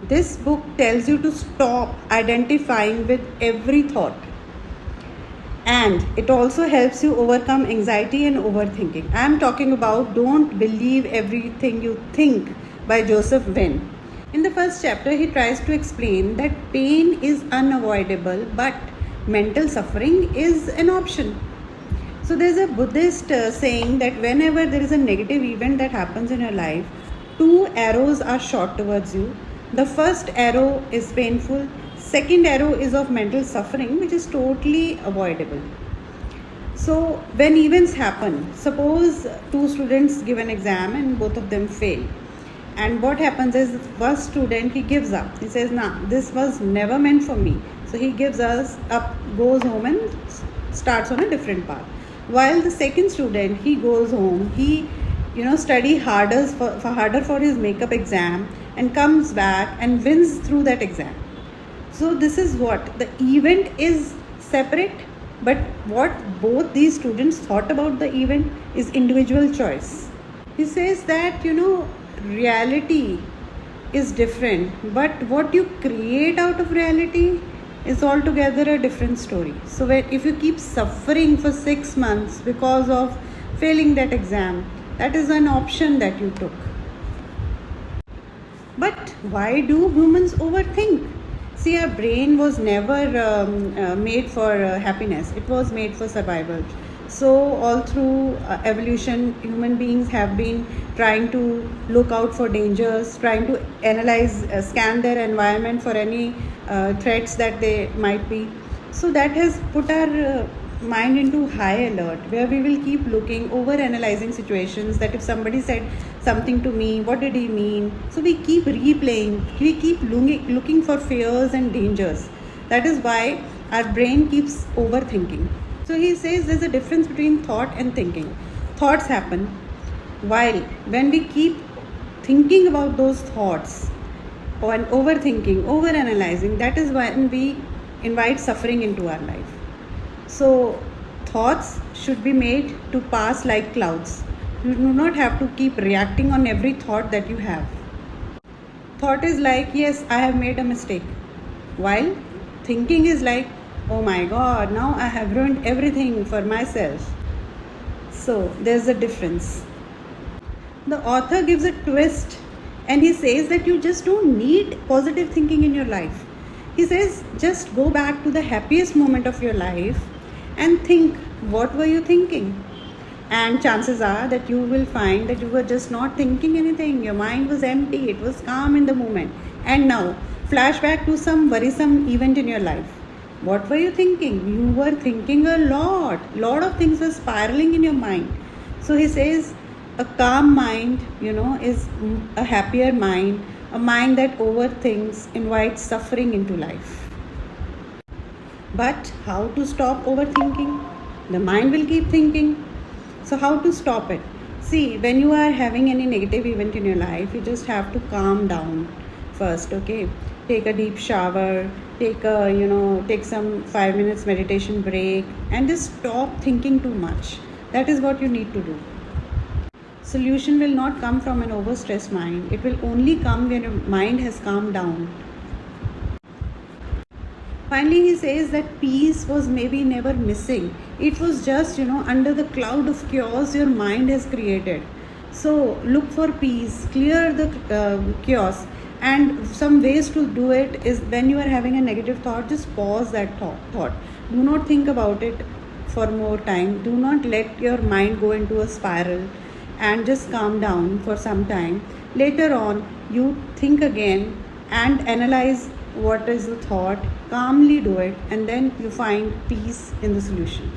This book tells you to stop identifying with every thought. And it also helps you overcome anxiety and overthinking. I am talking about Don't Believe Everything You Think by Joseph Nguyen. In the first chapter, he tries to explain that pain is unavoidable, but mental suffering is an option. So there's a Buddhist saying that whenever there is a negative event that happens in your life, two arrows are shot towards you. The first arrow is painful, second arrow is of mental suffering, which is totally avoidable. So when events happen, suppose two students give an exam and both of them fail. And what happens is the first student, he gives up. He says, nah, this was never meant for me. So he gives us up, goes home and starts on a different path. While the second student, he goes home, he study harder for his makeup exam and comes back and wins through that exam. So this is what the event is separate, but what both these students thought about the event is individual choice. He says that reality is different, but what you create out of reality is altogether a different story. So if you keep suffering for 6 months because of failing that exam, that is an option that you took. But why do humans overthink? See, our brain was never made for happiness. It was made for survival. So all through evolution, human beings have been trying to look out for dangers, trying to analyze, scan their environment for any threats that they might be. So that has put our mind into high alert, where we will keep looking, over analyzing situations, that if somebody said something to me, what did he mean? So we keep replaying, we keep looking for fears and dangers. That is why our brain keeps overthinking. So he says there's a difference between thought and thinking. Thoughts happen, while when we keep thinking about those thoughts and overthinking, overanalyzing, that is when we invite suffering into our life. So thoughts should be made to pass like clouds. You do not have to keep reacting on every thought that you have. Thought is like, yes, I have made a mistake, while thinking is like, oh my God, now I have ruined everything for myself. So there's a difference. The author gives a twist and he says that you just don't need positive thinking in your life. He says just go back to the happiest moment of your life and think, what were you thinking? And chances are that you will find that you were just not thinking anything. Your mind was empty, it was calm in the moment. And now flashback to some worrisome event in your life. What were you thinking? You were thinking a lot of things were spiraling in your mind. So he says a calm mind, is a happier mind. A mind that overthinks invites suffering into life. But how to stop overthinking? The mind will keep thinking. So how to stop it? See, when you are having any negative event in your life, you just have to calm down first, okay? Take a deep shower, take some 5 minutes meditation break, and just stop thinking too much. That is what you need to do. Solution will not come from an overstressed mind. It will only come when your mind has calmed down. Finally, he says that peace was maybe never missing. It was just, under the cloud of chaos your mind has created. So look for peace, clear the chaos. And some ways to do it is, when you are having a negative thought, just pause that thought. Do not think about it for more time. Do not let your mind go into a spiral, and just calm down for some time. Later on, you think again and analyze what is the thought, calmly do it, and then you find peace in the solution.